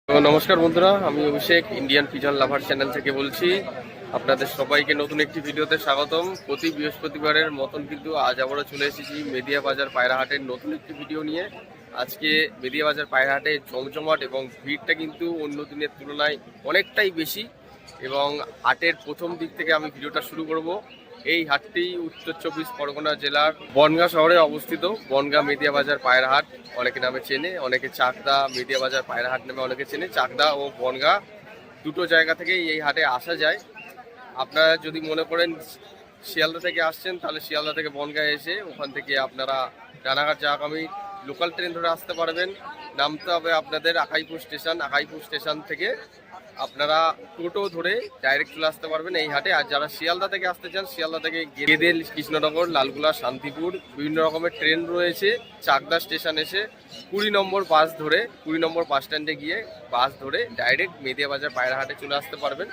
তো নমস্কার বন্ধুরা, আমি অভিষেক ইন্ডিয়ান পিজন লাভার চ্যানেল থেকে বলছি। আপনাদের সবাইকে নতুন একটি ভিডিওতে স্বাগতম। প্রতি বৃহস্পতিবারের মতন কিন্তু আজ আবারও চলে এসেছি মেদিয়া বাজার পায়রাহাটের নতুন একটি ভিডিও নিয়ে। আজকে মেদিয়া বাজার পায়রাহাটে জমজমাট এবং ভিড়টা কিন্তু অন্য দিনের তুলনায় অনেকটাই বেশি। এবং হাটের প্রথম দিক থেকে আমি ভিডিওটা শুরু করব। এই হাটটি উত্তর চব্বিশ পরগনা জেলার বনগাঁ শহরে অবস্থিত। বনগাঁ মেদিয়া বাজার পায়রাহাট অনেকে নামে চেনে, অনেকে চাকদা মেদিয়া বাজার পায়রাহাট নামে অনেকে চেনে। চাকদা ও বনগাঁ দুটো জায়গা থেকেই এই হাটে আসা যায়। আপনারা যদি মনে করেন শিয়ালদা থেকে আসছেন, তাহলে শিয়ালদা থেকে বনগাঁ এসে ওখান থেকে আপনারা রানাঘাট যাগামী লোকাল ট্রেন ধরে আসতে পারবেন। নামতে হবে আপনাদের আকাইপুর স্টেশন। আকাইপুর স্টেশন থেকে আপনারা টোটো ধরে ডাইরেক্ট চলে আসতে পারবেন এই হাটে। আর যারা শিয়ালদা থেকে আসতে চান, শিয়ালদা থেকে গেদেল, কৃষ্ণনগর, লালগোলা, শান্তিপুর বিভিন্ন রকমের ট্রেন রয়েছে। চাকদা স্টেশন এসে 20 নম্বর বাস ধরে 20 নম্বর বাস স্ট্যান্ডে গিয়ে বাস ধরে ডাইরেক্ট মেদিয়া বাজার পায়রাহাটে চলে আসতে পারবেন।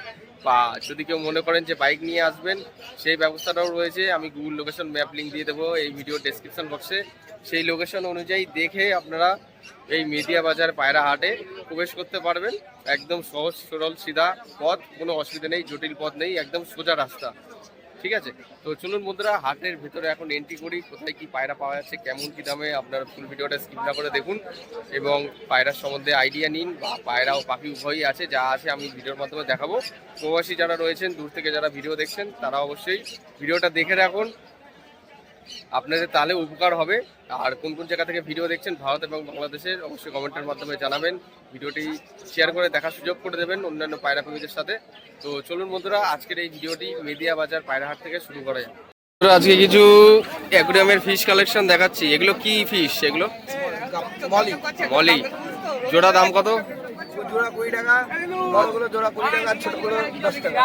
বা যদি কেউ মনে করেন যে বাইক নিয়ে আসবেন, সেই ব্যবস্থাটাও রয়েছে। আমি গুগল লোকেশন ম্যাপ লিঙ্ক দিয়ে দেবো এই ভিডিও ডেসক্রিপশন বক্সে। সেই লোকেশন অনুযায়ী দেখে আপনারা এই মেদিয়া বাজার পায়রাহাটে প্রবেশ করতে পারবেন। একদম সহজ সরল সিধা পথ, কোনো অসুবিধা নেই, জটিল পথ নেই, একদম সোজা রাস্তা। ঠিক আছে, তো চলুন বন্ধুরা হাটের ভেতরে এখন এন্ট্রি করি। কোথায় কি পায়রা পাওয়া যাচ্ছে, কেমন কি দামে, আপনারা ফুল ভিডিওটা স্কিপ না করে দেখুন এবং পায়রার সম্বন্ধে আইডিয়া নিন। বা পায়রা ও পাখি উভয়ই আছে, যা আছে আমি ভিডিওর মাধ্যমে দেখাবো। প্রবাসী যারা রয়েছেন, দূর থেকে যারা ভিডিও দেখছেন, তারা অবশ্যই ভিডিওটা দেখে রাখুন, আপনাদের তাহলে উপকার হবে। আর কোন কোন জায়গা থেকে ভিডিও দেখছেন ভারত এবং বাংলাদেশের, অবশ্যই কমেন্টের মাধ্যমে জানাবেন। ভিডিওটি শেয়ার করে দেখার সুযোগ করে দেবেন অন্যান্য পায়রা প্রেমীদের সাথে। তো চলুন বন্ধুরা আজকের এই ভিডিওটি মেদিয়া বাজার পায়রাহাট থেকে শুরু করা যায়। আজকে কিছু অ্যাকুরিয়ামের ফিশ কালেকশন দেখাচ্ছি। এগুলো কি ফিশ? এগুলো মলি। জোড়া দাম কত? জোড়া 20 টাকা, বড়গুলো জোড়া 20 টাকা, ছোটগুলো 10 টাকা।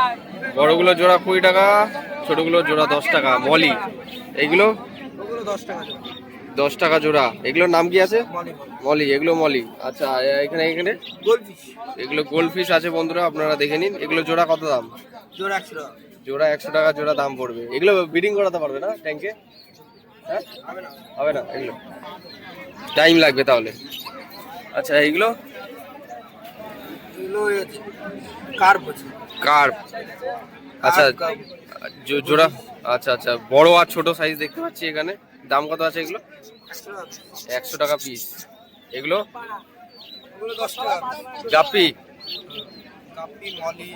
বড়গুলো জোড়া 20 টাকা, ছোটগুলো জোড়া 10 টাকা। মলি এইগুলো 10 টাকা। 10 টাকা জোড়া। এগুলোর নাম কি আছে? মলি। মলি, এগুলো মলি। আচ্ছা, এখানে এখানে গোলফিশ। এগুলো গোল্ডফিশ আছে বন্ধুরা, আপনারা দেখে নিন। এগুলো জোড়া কত দাম? জোড়া 100 টাকা। জোড়া 100 টাকা জোড়া দাম পড়বে। এগুলো ব্রিডিং করাতে পারবে না ট্যাঙ্কে? হ্যাঁ, হবে না, এগুলো টাইম লাগবে তাহলে। আচ্ছা, এইগুলো এগুলো কার্প আছে। কার্প। আচ্ছা, জোড়া। আচ্ছা আচ্ছা, বড় আর ছোট সাইজ দেখতে পাচ্ছি এখানে। দাম কত আছে এগুলো? 100 টাকা পিস। এগুলো 10 টাকা। গাপ্পি কাপি, মলি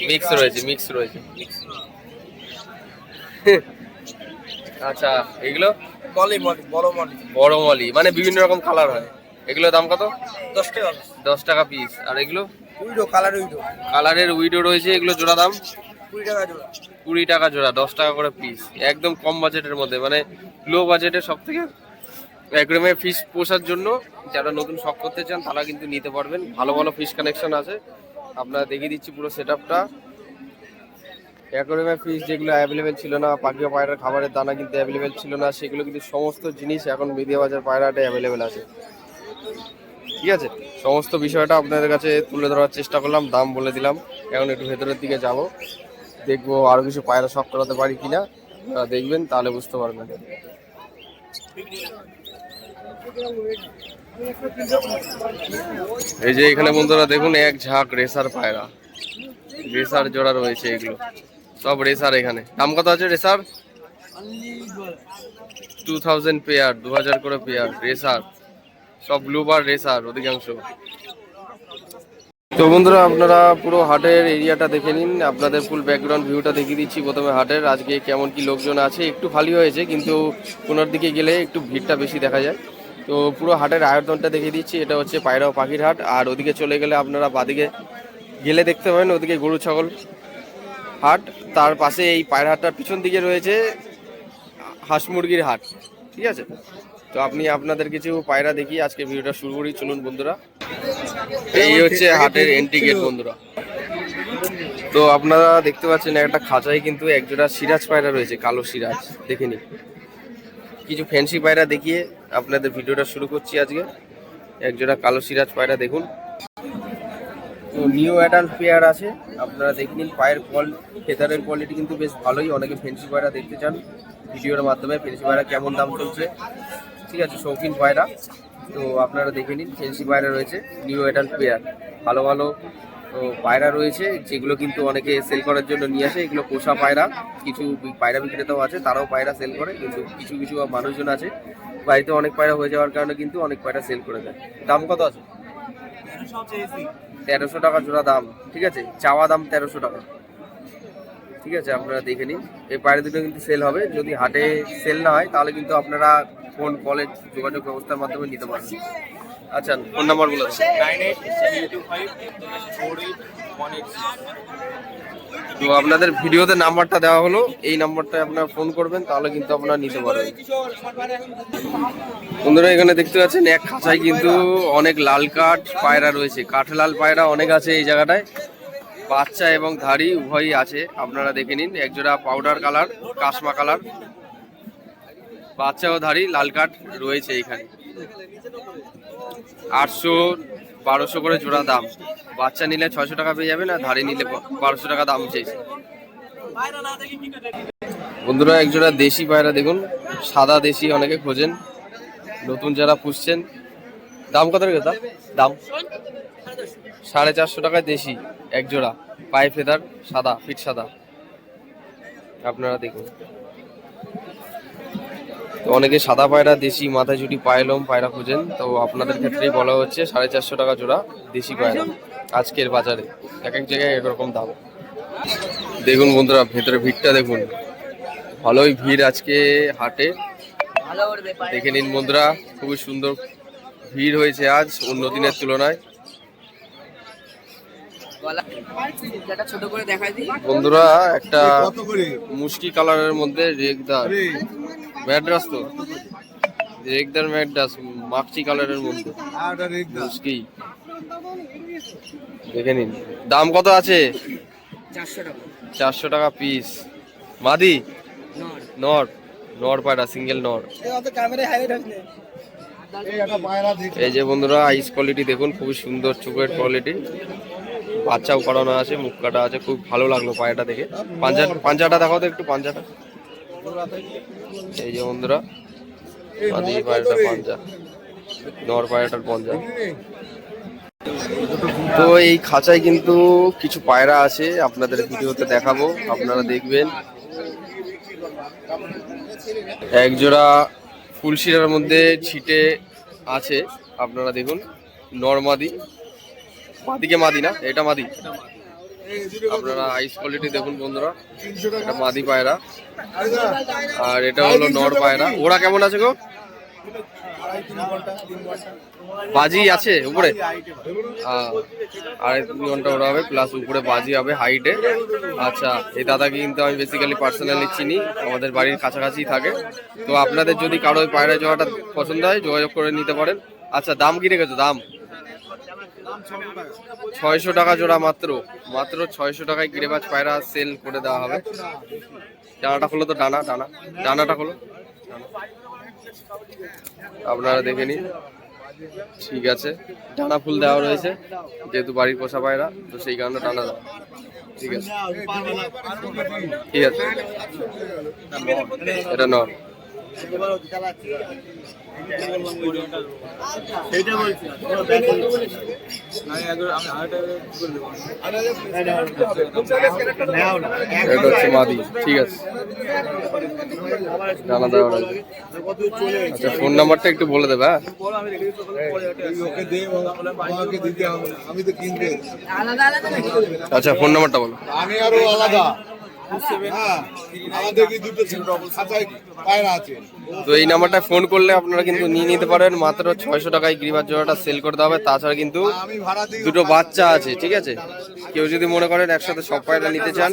মিক্স রয়েছে, মিক্স রয়েছে। আচ্ছা, এগুলো মলি, মলি বড় মলি। বড় মলি, মানে বিভিন্ন রকম কালার হয়। এগুলোর দাম কত? 10 টাকা। 10 টাকা পিস। আর এগুলো উইডো, কালার উইডো। কালারের উইডো রয়েছে। এগুলো জোড়া দাম 20 টাকা জোড়া। 20 টাকা জোড়া, 10 টাকা করে পিস। একদম কম বাজেটের মধ্যে, মানে লো বাজেটের সব থেকে অ্যাকুরিয়ামে ফিশ পোষার জন্য যারা নতুন শখ করতে চান, তারা কিন্তু নিতে পারবেন। ভালো ভালো ফিশ কানেকশন আছে, আপনারা দেখিয়ে দিচ্ছি পুরো সেটআপটা। অ্যাকুরিয়ামে ফিশ যেগুলো অ্যাভেলেবেল ছিল না, পাখি ও পায়রার খাবারের দানা কিন্তু অ্যাভেলেবেল ছিল না, সেগুলো কিন্তু সমস্ত জিনিস এখন মেদিয়া বাজার পায়রাহাটে অ্যাভেলেবেল আছে। ঠিক আছে, সমস্ত বিষয়টা আপনাদের কাছে তুলে ধরার চেষ্টা করলাম, দাম বলে দিলাম। এখন একটু ভেতরের দিকে যাব, দেখবো আরো কিছু পায়রা শখ করাতে পারি কিনা। দেখবেন, তাহলে বুঝতে পারবেন। এই যে এখানে বন্ধুরা দেখুন, এক ঝাঁক রেসার পায়রা, রেসার জোড়া রয়েছে। এগুলো সব রেসার। এখানে দাম কত আছে রেসার? 2000 পেয়ার, 2000 করে পেয়ার রেসার। সব ব্লুবার রেসার অধিকাংশ। তো বন্ধুরা আপনারা পুরো হাটের এরিয়াটা দেখে নিন, আপনাদের ফুল ব্যাকগ্রাউন্ড ভিউটা দেখিয়ে দিচ্ছি। প্রথমে হাটের আজকে কেমন কি লোকজন আছে। একটু খালি হয়েছে, কিন্তু কোনার দিকে গেলে একটু ভিড়টা বেশি দেখা যায়। তো পুরো হাটের আয়তনটা দেখিয়ে দিচ্ছি। এটা হচ্ছে পায়রা ও পাখির হাট। আর ওদিকে চলে গেলে আপনারা বাদিকে গেলে দেখতে পাবেন ওদিকে গরু ছাগল হাট। তার পাশে এই পায়রা হাটটার পিছন দিকে রয়েছে হাঁস মুরগির হাট। ঠিক আছে, তো আপনি আপনাদের কিছু পায়রা দেখিয়ে আজকে ভিডিওটা শুরু করি। চলুন বন্ধুরা, এই হচ্ছে হাটের এন্ট্রি গেট বন্ধুরা। তো আপনারা দেখতে পাচ্ছেন একটা খাঁচায় কিন্তু একজোড়া সিরাজ পায়রা রয়েছে, কালো সিরাজ। দেখে নিন, কিছু ফ্যান্সি পায়রা দেখিয়ে আপনাদের ভিডিওটা শুরু করছি আজকে। একজোড়া কালো সিরাজ পায়রা দেখুন। তো নিউ অ্যাডাল্ট পেয়ার আছে, আপনারা দেখে নিন। পায়ের ফেদারের কোয়ালিটি কিন্তু বেশ ভালোই। অনেকে ফ্যান্সি পায়রা দেখতে চান ভিডিওর মাধ্যমে, ফ্যান্সি পায়রা কেমন দাম চলছে। ঠিক আছে, শৌখিন পায়রা। তো আপনারা দেখে নিন, ফেন্সি পায়রা রয়েছে, নিউ অ্যাডাল্ট পেয়ার, ভালো ভালো তো পায়রা রয়েছে, যেগুলো কিন্তু অনেকে সেল করার জন্য নিয়ে আসে। এগুলো পোষা পায়রা, কিছু পায়রা বিক্রেতাও আছে, তারাও পায়রা সেল করে, কিন্তু কিছু কিছু মানুষজন আছে বাড়িতে অনেক পায়রা হয়ে যাওয়ার কারণে কিন্তু অনেক পায়রা সেল করে দেয়। দাম কত আছে? 1300 টাকা জোড়া দাম, ঠিক আছে, চাওয়া দাম 1300 টাকা, ঠিক আছে। আপনারা দেখে নিন, এই পায়রা দুটো কিন্তু সেল হবে। যদি হাটে সেল না হয় তাহলে কিন্তু আপনারা ফোন কলে যোগাযোগ ব্যবস্থার মাধ্যমে নিতে পারবেন। আচ্ছা, ফোন নাম্বার বলে দাও। 98725186। তো আপনাদের ভিডিওতে নাম্বারটা দেওয়া হলো, এই নাম্বারটায় আপনারা ফোন করবেন, তাহলে কিন্তু আপনারা নিতে পারবেন। বন্ধুরা এখানে দেখতে পাচ্ছেন এক খাঁচায় কিন্তু অনেক লাল কাঠ পায়রা রয়েছে, কাঠলাল পায়রা অনেক আছে এই জায়গাটায়, বাচ্চা এবং ধাড়ি উভয়ই আছে। আপনারা দেখে নিন, একজোড়া পাউডার কালার, কাশমা কালার, বাচ্চা ও ধাড়ি লাল কাঠ রয়েছে এখানে। 800-1200 করে জোড়া দাম। বাচ্চা নিলে 600 টাকা পেয়ে যাবেন, আর ধাড়ি নিলে 1200 টাকা দাম চেয়েছে। বন্ধুরা একজোড়া দেশি পায়রা দেখুন, সাদা দেশি অনেকে খোঁজেন, নতুন যারা পুষছেন। দাম কত রেখে? দাম 450 টাকায় দেশি একজোড়া, পায়ে ফেদার, সাদা, ফিট সাদা। আপনারা দেখুন, তো অনেকে সাদা পায়রা, দেশি, মাথায় চুটি, পায়লম পায়রা খুঁজেন, তো আপনাদের ক্ষেত্রেই বলা হচ্ছে 450 টাকা জোড়া দেশি পায়রা আজকের বাজারে। এক এক জায়গায় একরকম দাম। দেখুন বন্ধুরা ভেতরে ভিড়টা দেখুন, ভালোই ভিড় আজকে হাটে, দেখে নিন বন্ধুরা, খুবই সুন্দর ভিড় হয়েছে আজ অন্য দিনের তুলনায়। বন্ধুরা একটা মুশকি কালারের মধ্যে রেগদার ম্যাড্রাস, তো রেগদার ম্যাড্রাস মাকচি কালারের মধ্যে মুশকি, দেখে নিন। দাম কত আছে? 400 টাকা পিস। মাদি নর, নর পায়রা, সিঙ্গেল নর। এই যে বন্ধুরা আইস কোয়ালিটি দেখুন, খুবই সুন্দর চোখের কোয়ালিটি, বাচ্চাও করানো আছে, মুখ কাটা আছে, খুব ভালো লাগলো পায়রাটা দেখে। পাঞ্জাটা দেখাও তো একটু, পাঞ্জাটা। এই যে বন্ধুরা মাদি পায়রাটা পাঞ্জা, নর পায়রাটার পাঞ্জা। তো এই খাঁচায় কিন্তু কিছু পায়রা আছে, আপনাদের ভিডিওতে দেখাবো, আপনারা দেখবেন। একজোড়া ফুলশিরার মধ্যে ছিটে আছে, আপনারা দেখুন, নরমাদি, মাদিকে মাদি না, এটা মাদি। আপনারা আইস কোয়ালিটি দেখুন বন্ধুরা, এটা মাদি পায়রা, আর এটা হলো নর পায়রা। ওরা কেমন আছে গো? বাজি আছে উপরে, 2.5 ঘন্টা ওরা হবে, প্লাস উপরে বাজি হবে হাইটে। আচ্ছা, এই দাদাকে কিন্তু আমি বেসিক্যালি পার্সোনালি চিনি, আমাদের বাড়ির কাছাকাছি থাকে। তো আপনাদের যদি কারো ওই পায়রা জোড়াটা পছন্দ হয় যোগাযোগ করে নিতে পারেন। আচ্ছা, দাম কি রেখেছো? দাম 600 টাকা জোড়া, মাত্র 600 টাকায় গিরেবাজ পায়রা সেল করে দেওয়া হবে। ডানাটা খোলো তো, ডানাটা খোলো, আপনারা দেখে নিন। ঠিক আছে, ডানা ফুল দেওয়া রয়েছে, যেহেতু বাড়ির পোষা পায়রা, তো সেই কারণে ডানা দেওয়া। ঠিক আছে, ঠিক আছে, এটা নর। এটা হচ্ছে মাদি, ঠিক আছে, ডানা দেওয়া রয়েছে। আচ্ছা, ফোন নাম্বারটা একটু বলে দেবে। আচ্ছা, ফোন নাম্বারটা বলো। আমি আরো আলাদা তো এই নাম্বারটা ফোন করলে আপনারা কিন্তু নিয়ে নিতে পারেন, মাত্র 600 টাকায় গিরিবাজ জোড়াটা সেল করে দেওয়া হবে। তাছাড়া কিন্তু দুটো বাচ্চা আছে, ঠিক আছে। কেউ যদি মনে করেন একসাথে সব পায়রা নিতে চান,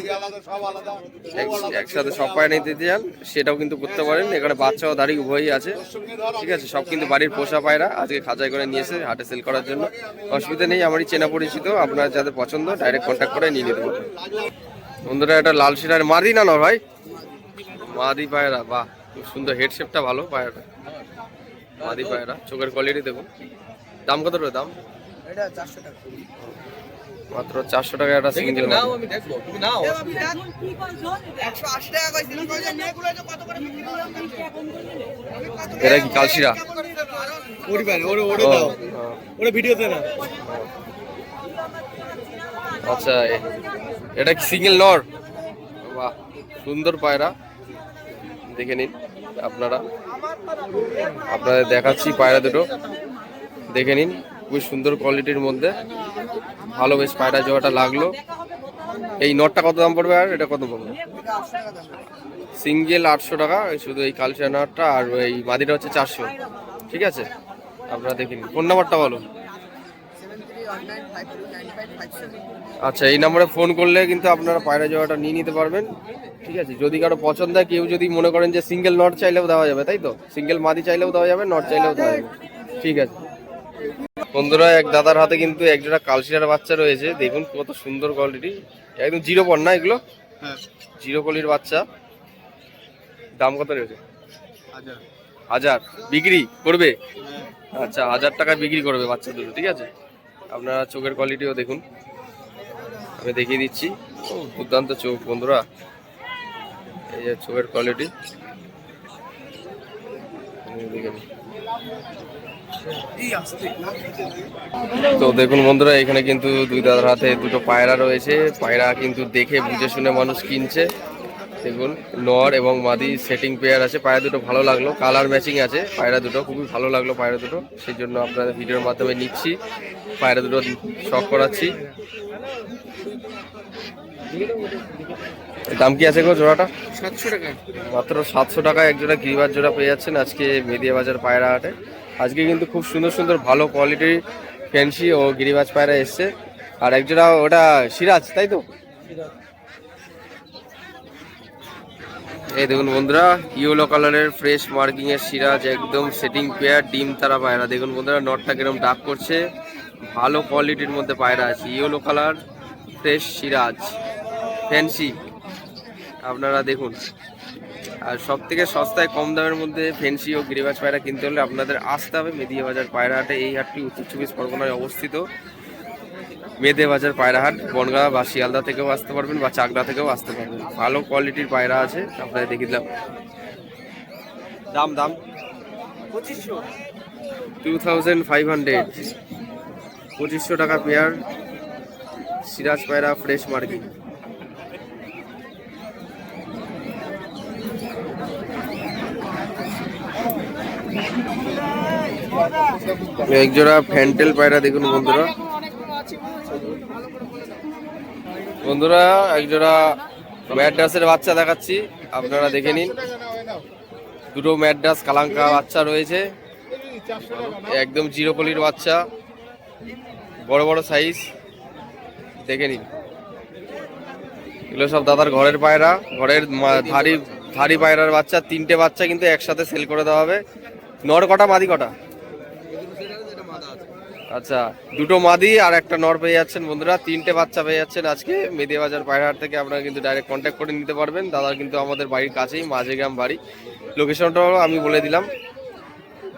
সেটাও কিন্তু করতে পারেন। এখানে বাচ্চা ও দাড়ি উভয়ই আছে, ঠিক আছে। সব কিন্তু বাড়ির পোষা পায়রা, আজকে খাঁচাই করে নিয়ে এসে হাটে সেল করার জন্য। অসুবিধা নেই, আমারই চেনা পরিচিত, আপনার যাদের পছন্দ ডাইরেক্ট কন্ট্যাক্ট করে নিয়ে নিতে পারবেন। বন্ধুরা এটা লাল শিরার মাদি না নর ভাই? মাদি পায়রা, বাহ, খুব সুন্দর, হেড শেপটা ভালো পায়রাটা, মাদি পায়রা, চোখের কোয়ালিটি দেখুন। দাম কত রে? দাম এটা 400 টাকা। মাত্র 400 টাকা একটা সিঙ্গেল নাও আমি দেখবো, তুমি নাও। 180 টাকা কইছিস, কইছেন এগুলো তো কত করে বিক্রি করলাম? এটা কি কালশিরা? ওরে ভাই, ওরে দাও। ওরে ভিডিওতে না। আচ্ছা এটা কি সিঙ্গেল নর? বাহ, সুন্দর পায়রা, দেখে নিন আপনারা। আপনাদের দেখাচ্ছি পায়রা দুটো, দেখে নিন, খুবই সুন্দর কোয়ালিটির মধ্যে, ভালো বেশ পায়রা জোড়াটা লাগলো। এই নটটা কত দাম পড়বে আর এটা কত পড়বে? সিঙ্গেল 800 টাকা শুধু এই কালশিরা নটটা, আর এই মাদিটা হচ্ছে 400। ঠিক আছে, আপনারা দেখে নিন। ফোন নাম্বারটা বলো। 7319529557। আচ্ছা, এই নম্বরে ফোন করলে কিন্তু আপনারা পায়রা জোড়াটা নিয়ে নিতে পারবেন। ঠিক আছে, যদি কারো পছন্দ হয়, কেউ যদি মনে করেন যে সিঙ্গেল নট চাইলেও দেওয়া যাবে, তাই তো? সিঙ্গেল মাদি চাইলেও দেওয়া যাবে, নট চাইলেও দেওয়া যাবে। ঠিক আছে বন্ধুরা, এক দাদার হাতে কিন্তু একজোড়া কালশিরার বাচ্চা রয়েছে, দেখুন কত সুন্দর কোয়ালিটি, একদম জিরো পর না এগুলো? হ্যাঁ, জিরো কোয়ালিটির বাচ্চা। দাম কত রয়েছে? 1000 বিক্রি করবে? আচ্ছা, 1000 টাকা বিক্রি করবে বাচ্চা দুটো। ঠিক আছে, আপনারা চোখের কোয়ালিটিও দেখুন, আমি দেখিয়ে দিচ্ছি। ও, দুর্দান্ত চোখ বন্ধুরা, এই যে চোখের কোয়ালিটি দেখে নিন। তো দেখুন বন্ধুরা, এখানে কিন্তু দুই দাদার হাতে দুটো পায়রা রয়েছে। পায়রা কিন্তু দেখে বুঝে শুনে মানুষ কিনছে। দেখুন, নর এবং মাদি সেটিং পেয়ার আছে। পায়রা দুটো ভালো লাগলো, কালার ম্যাচিং আছে পায়রা দুটো, খুবই ভালো লাগলো পায়রা দুটো, সেই জন্য আপনাদের ভিডিওর মাধ্যমে নিচ্ছি, পায়রা দুটো শখ করাচ্ছি। দাম কি আছে গো জোড়াটা? 700 টাকা। মাত্র 700 টাকা এক জোড়া গিরিবাজ জোড়া পেয়ে যাচ্ছেন আজকে মেদিয়া বাজার পায়রা হাটে। আজকে কিন্তু খুব সুন্দর সুন্দর ভালো কোয়ালিটির ফ্যান্সি ও গিরিবাজ পায়রা এসছে। আর এক জোড়া ওটা সিরাজ, তাই তো? এই দেখুন বন্ধুরা, ইয়েলো কালারের ফ্রেশ মার্কিং এর সিরাজ, একদম সেটিং পেয়ার, ডিম তারা পায়রা। দেখুন বন্ধুরা, নটটা কিরকম ডাক করছে, ভালো কোয়ালিটির মধ্যে পায়রা আছে। Yellow colour fresh Siraj fancy, আপনারা দেখুন। আর সব থেকে সস্তায় কম দামের মধ্যে ফ্যান্সি ও গিরিবাজ পায়রা কিনতে হলে আপনাদের আসতে হবে মেদিয়া বাজার পায়রা হাটে। এই হাটটি উত্তর 24 পরগনায় অবস্থিত। মেদিয়া বাজার পায়রা হাট, বনগাঁ বা শিয়ালদা থেকেও আসতে পারবেন বা চাকদা থেকেও আসতে পারবেন। ভালো কোয়ালিটির পায়রা আছে, আপনাদের দেখিয়ে দিলাম। দাম 2500 2500 টাকা পেয়ার সিরাজ পায়রা ফ্রেশ মার্কিং। এক জোড়া ফ্যান্টেল পায়রা দেখুন বন্ধুরা, এক জোড়া ম্যাড্রাসের বাচ্চা দেখাচ্ছি, আপনারা দেখে নিন। দুটো ম্যাড্রাস কালাঙ্কা বাচ্চা রয়েছে, একদম জিরো পলির বাচ্চা, বড় বড় সাইজ, দেখে নিন। এগুলো সব দাদার ঘরের পায়রা, ঘরের ধারি পায়রার বাচ্চা। 3টে বাচ্চা কিন্তু একসাথে সেল করে দেওয়া হবে। নর কটা, মাদি কটা? আচ্ছা, দুটো মাদি আর একটা নর পেয়ে যাচ্ছেন বন্ধুরা, 3টে বাচ্চা পেয়ে যাচ্ছেন আজকে মেদিয়া বাজার পায়রা হাট থেকে। আপনারা কিন্তু ডাইরেক্ট কন্ট্যাক্ট করে নিতে পারবেন। দাদা কিন্তু আমাদের বাড়ির কাছেই, মাঝেগ্রাম বাড়ি, লোকেশনটাও আমি বলে দিলাম।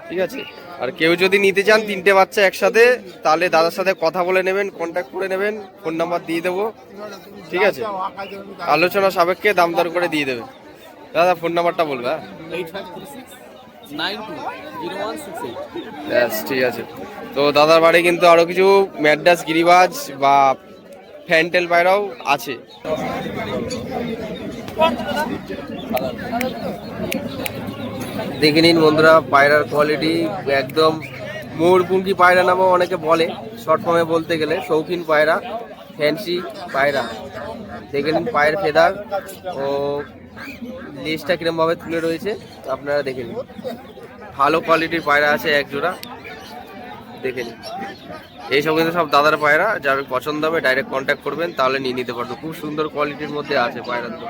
ঠিক আছে, আর কেউ যদি নিতে চান 3টে বাচ্চা একসাথে, তাহলে দাদার সাথে কথা বলে নেবেন, কন্ট্যাক্ট করে নেবেন, ফোন নাম্বার দিয়ে দেবো। ঠিক আছে, আলোচনা সাপেক্ষে দাম দর করে দিয়ে দেবে। দাদা ফোন নাম্বারটা বলবে? 8536920168। ব্যাস, ঠিক আছে। তো দাদার বাড়ি কিন্তু আরো কিছু ম্যাড্রাস গিরিবাজ বা ফ্যান্টেল পায়রাও আছে। দেখে নিন বন্ধুরা, পায়রার কোয়ালিটি একদম ময়ূরপুঙ্খী পায়রা নামও অনেকে বলে, শর্ট ফর্মে বলতে গেলে শৌখিন পায়রা, ফ্যান্সি পায়রা। দেখে নিন পায়ের ফেদার ও লেজটা কিরমভাবে তুলে রয়েছে, আপনারা দেখে নিন। ভালো কোয়ালিটির পায়রা আছে এক জোড়া, দেখে নিন। এইসব কিন্তু সব দাদার পায়রা, যার পছন্দ হবে ডাইরেক্ট কন্ট্যাক্ট করবেন, তাহলে নিয়ে নিতে পারবেন। খুব সুন্দর কোয়ালিটির মধ্যে আছে পায়রা দুটো,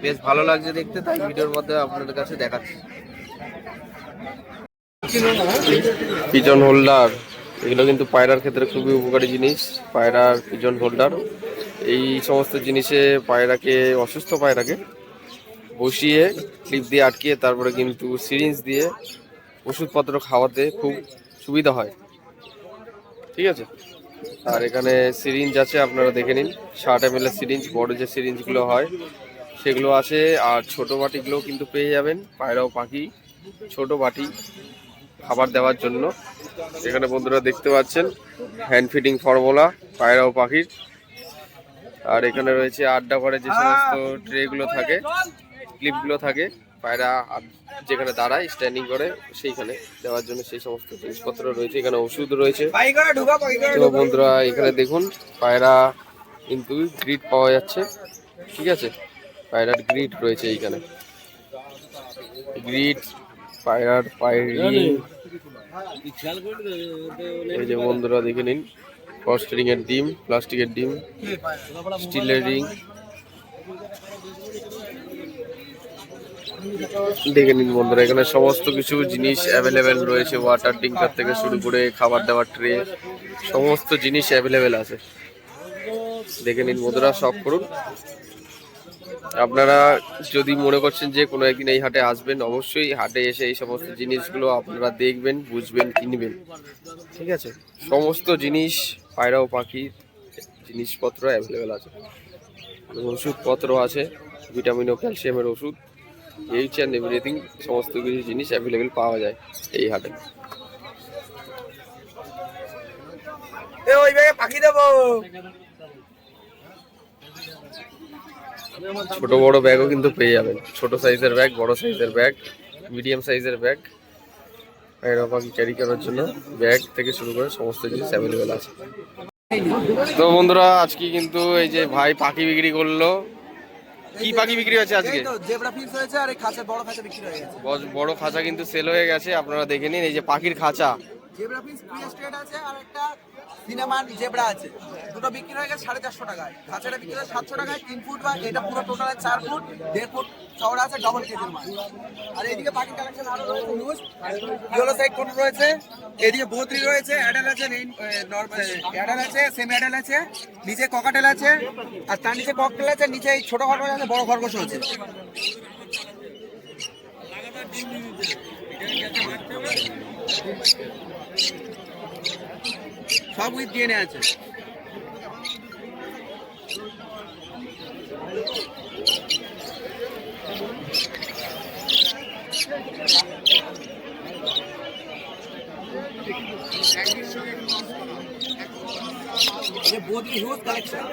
বেশ ভালো লাগছে দেখতে, তাই ভিডিওর মধ্যে আপনাদের কাছে দেখাচ্ছি। পিজন হোল্ডার, এগুলো কিন্তু পায়রার ক্ষেত্রে খুবই উপকারী জিনিস। পায়রার পিজন হোল্ডার, এই সমস্ত জিনিসে পায়রাকে, অসুস্থ পায়রাকে বসিয়ে ক্লিপ দিয়ে আটকিয়ে তারপরে কিন্তু সিরিঞ্জ দিয়ে ওষুধপত্র খাওয়াতে খুব সুবিধা হয়। ঠিক আছে। আর এখানে সিরিঞ্জ আছে, আপনারা দেখে নিন। 60 ml সিরিঞ্জ, বড় যে সিরিঞ্জগুলো হয় সেগুলো আছে। আর ছোট বাটিগুলো কিন্তু পেয়ে যাবেন। পায়রা ও পাখি ছোট বাটি খাবার দেওয়ার জন্য। এখানে বন্ধুরা দেখতে পাচ্ছেন হ্যান্ড ফিডিং ফর্মুলা পায়রা ও পাখির। আর এখানে রয়েছে আড্ডা ঘরে যে সমস্ত ট্রেগুলো থাকে, ক্লিপগুলো থাকে, পায়রা যেখানে দাঁড়ায় স্ট্যান্ডিং করে সেইখানে দেওয়ার জন্য সেই সমস্ত জিনিসপত্র রয়েছে। এখানে ওষুধ রয়েছে। তো বন্ধুরা এখানে দেখুন পায়রা কিন্তু গ্রিড পাওয়া যাচ্ছে। ঠিক আছে, পায়রার গ্রিড রয়েছে এইখানে, গ্রিড পায়রার পায়রি। এই যে বন্ধুরা দেখে নিন, ফস্টারিং এর ডিম, প্লাস্টিকের ডিম, স্টিলের রিং দেখে নিন বন্ধুরা। এখানে সমস্ত কিছু জিনিস অ্যাভেলেবেল রয়েছে, ওয়াটার ডিঙ্কার থেকে শুরু করে খাবার দাবার ট্রে, সমস্ত জিনিস অ্যাভেলেবেল আছে। দেখে নিন বন্ধুরা, শপ করুন। আপনারা যদি মনে করছেন যে কোনো একদিন এই হাটে আসবেন, অবশ্যই হাটে এসে এই সমস্ত জিনিসগুলো আপনারা দেখবেন, বুঝবেন, কিনবেন। ঠিক আছে, সমস্ত জিনিস পায়রা ও পাখির জিনিসপত্র অ্যাভেলেবেল আছে। ওষুধপত্র আছে, ভিটামিন ও ক্যালসিয়ামের ওষুধ, এইচ অ্যান্ড এভরিথিং, সমস্ত কিছু জিনিস অ্যাভেলেবেল পাওয়া যায় এই হাটে। ওই ব্যাগে পাখি দেবো। ছোট বড় ব্যাগও কিন্তু পেয়ে যাবেন, ছোট সাইজের ব্যাগ, বড় সাইজের ব্যাগ, মিডিয়াম সাইজের ব্যাগ, পায়রা পাখি ক্যারি করার জন্য ব্যাগ থেকে শুরু করে সমস্ত জিনিস অ্যাভেলেবেল আছে। তো বন্ধুরা আজকে কিন্তু এই যে ভাই পাখি বিক্রি করলো। কি পাখি বিক্রি হচ্ছে আজকে? জেব্রা ফিশ হয়েছে আর এই খাঁচা, বড় খাঁচা বিক্রি হয়ে গেছে। বড় খাঁচা কিন্তু সেল হয়ে গেছে, আপনারা দেখে নিন। এই যে পাখির খাঁচা, জেব্রা ফিশ ক্রিয়েস্টেড আছে আর একটা সিনেমান জেব্রা আছে, দুটো বিক্রি হয়ে গেছে 450 টাকায়। খাঁচাটা বিক্রি হয় 700 টাকায়, 3 ফুট বা এটা পুরো টোটাল 4 ফুট 1.5 ফুট চওড়া আছে, ডবল কেজির মাল। আর এইদিকে পাখির কালেকশন আরো রয়েছে, নিউজ ইয়েলো সাইড কোন রয়েছে, এদিকে বোতরি রয়েছে, অ্যাডাল আছে, নরমাল অ্যাডাল আছে, সেমি অ্যাডাল আছে, নিচে ককাটেল আছে, আর তার নিচে ককটেল আছে, নিচে এই ছোট খরগোশ আছে, বড় খরগোশ আছে। সব উইথ ডিএনএ আছে। ये बहुत ही ह्यूज कलेक्शन।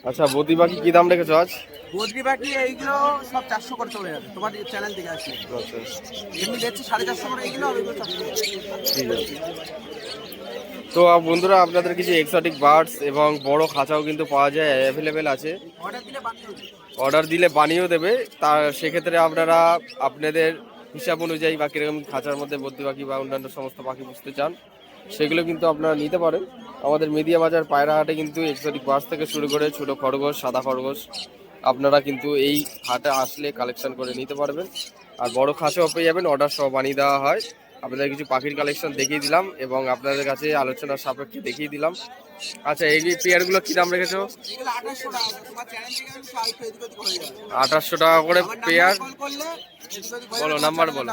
আচ্ছা বদ্রি পাখি কি দাম রেখেছো আজ? বদ্রি পাখি এইগুলো সব 400 করে চলে যাবে তোমার চ্যানেল থেকে আসলে। এমনি দেখছি 450 করে এইগুলো, আর ওইগুলো 400। ঠিক আছে। তো বন্ধুরা আপনাদের কিছু এক্সোটিক বার্ডস এবং বড় খাঁচাও কিন্তু পাওয়া যায়, অ্যাভেলেবেল আছে। অর্ডার দিলে বানিয়েও দেবে। তার সেক্ষেত্রে আপনারা আপনাদের হিসাব অনুযায়ী বা কীরকম খাঁচার মধ্যে বদ্রি পাখি বা অন্যান্য সমস্ত পাখি পুষতে চান সেগুলো কিন্তু আপনারা নিতে পারেন। আমাদের মেদিয়া বাজার পায়রা হাটে কিন্তু এক্সোটিক বার্ডস থেকে শুরু করে ছোটো খরগোশ, সাদা খরগোশ আপনারা কিন্তু এই হাটে আসলে কালেকশন করে নিতে পারবেন। আর বড় খাঁচাও পেয়ে যাবেন, অর্ডার সহ বানিয়ে দেওয়া হয়। আপনাদের কিছু পাখির কালেকশন দেখিয়ে দিলাম এবং আপনাদের কাছে আলোচনার সাপেক্ষে দেখিয়ে দিলাম। আচ্ছা এই পেয়ারগুলো কী দাম রেখেছো? 2800 টাকা করে পেয়ার। বলো নাম্বার, বলো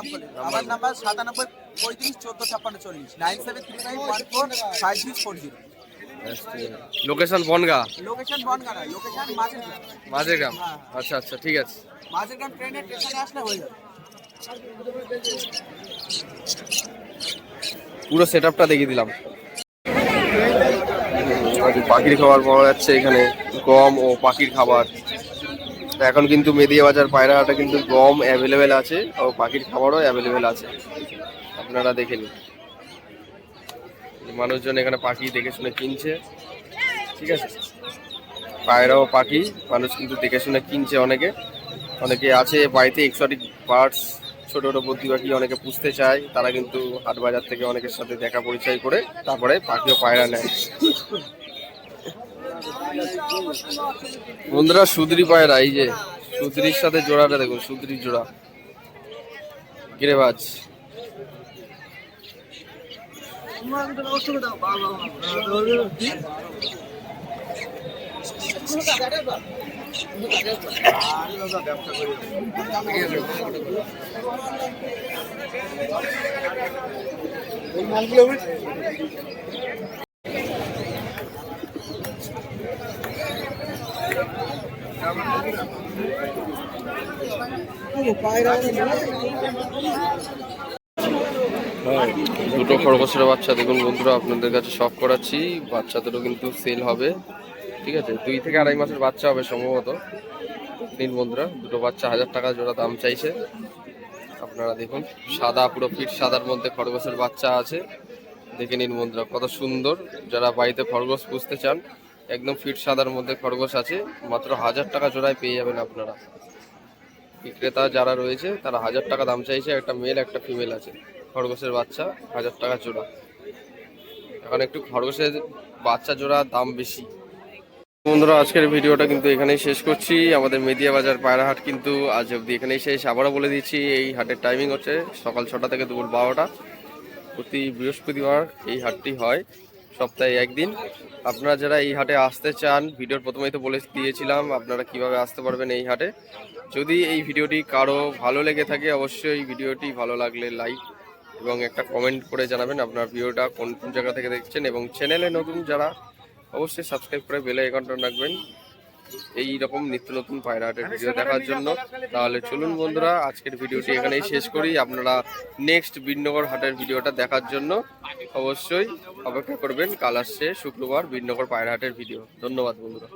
আমার number 97 35 14 56 40 9739145640। Location Bangaon? Location Bangaon না, লোকেশন মাঝের গ্রাম। আচ্ছা আচ্ছা ঠিক আছে, মাঝের গ্রাম ট্রেনের স্টেশনে আসলে হয়ে যাবে। পুরো সেটআপটা দেখিয়ে দিলাম। পাখির খাবার পাওয়া যাচ্ছে এখানে, গম ও পাখির খাবার। এখন কিন্তু মেদিয়া বাজার পায়রা হাটে কিন্তু গম অ্যাভেলেবেল আছে ও পাখির খাবারও অ্যাভেলেবেল আছে, আপনারা দেখে নিন। মানুষজন এখানে পাখি দেখে শুনে কিনছে। ঠিক আছে, পায়রা ও পাখি মানুষ কিন্তু দেখে শুনে কিনছে। অনেকে আছে বাড়িতে এক্সোটিক বার্ডস, ছোট ছোট বদ্রি পাখি অনেকে পুষতে চায়, তারা কিন্তু হাট বাজার থেকে অনেকের সাথে দেখা পরিচয় করে তারপরে পাখি ও পায়রা নেয়। বন্ধুরা সুদরি পায়রা, এই যে সুদরির সাথে জোড়াটা দেখুন, সুদরির জোড়া গিরেবাজ। দুটো খরগোশের বাচ্চা দেখুন বন্ধুরা, আপনাদের কাছে শখ করাচ্ছি। বাচ্চাদেরও কিন্তু সেল হবে, ঠিক আছে। 2 থেকে 2.5 মাসের বাচ্চা হবে সম্ভবত। নিন বন্ধুরা, দুটো বাচ্চা 1000 টাকা জোড়া দাম চাইছে। আপনারা দেখুন, সাদা, পুরো ফিট সাদার মধ্যে খরগোশের বাচ্চা আছে। দেখে নিন বন্ধুরা, কত সুন্দর। যারা বাড়িতে খরগোশ পুষতে চান, একদম ফিট সাদার মধ্যে খরগোশ আছে। মাত্র 1000 টাকা জোড়ায় পেয়ে যাবেন আপনারা। বিক্রেতা যারা রয়েছে তারা 1000 টাকা দাম চাইছে। একটা মেল একটা ফিমেল আছে, খরগোশের বাচ্চা 1000 টাকা জোড়া। এখন একটু খরগোশের বাচ্চা জোড়া দাম বেশি। বন্ধুরা, আজকের ভিডিওটা কিন্তু এখানেই শেষ করছি। আমাদের মেদিয়া বাজার পায়রা হাট কিন্তু আজ অবধি এখানেই শেষ। আবারও বলে দিচ্ছি, এই হাটের টাইমিং হচ্ছে সকাল 6টা থেকে দুপুর 12টা। প্রতি বৃহস্পতিবার এই হাটটি হয়, সপ্তাহে একদিন। আপনারা যারা এই হাটে আসতে চান, ভিডিওর প্রথমেই তো বলে দিয়েছিলাম আপনারা কিভাবে আসতে পারবেন এই হাটে। যদি এই ভিডিওটি কারো ভালো লেগে থাকে, অবশ্যই ভিডিওটি ভালো লাগলে লাইক এবং একটা কমেন্ট করে জানাবেন আপনার ভিডিওটা কোন কোন জায়গা থেকে দেখছেন। এবং চ্যানেলে নতুন যারা, অবশ্যই সাবস্ক্রাইব করে বেল আইকনটা রাখবেন এই রকম নিত্য নতুন পায়রা হাটের ভিডিও দেখার জন্য। তাহলে চলুন বন্ধুরা, আজকের ভিডিওটি এখানেই শেষ করি। আপনারা নেক্সট বিননগর হাটের ভিডিওটা দেখার জন্য অবশ্যই অপেক্ষা করবেন। কাল আসছে শুক্রবার বিননগর পায়রা হাটের ভিডিও। ধন্যবাদ বন্ধুরা।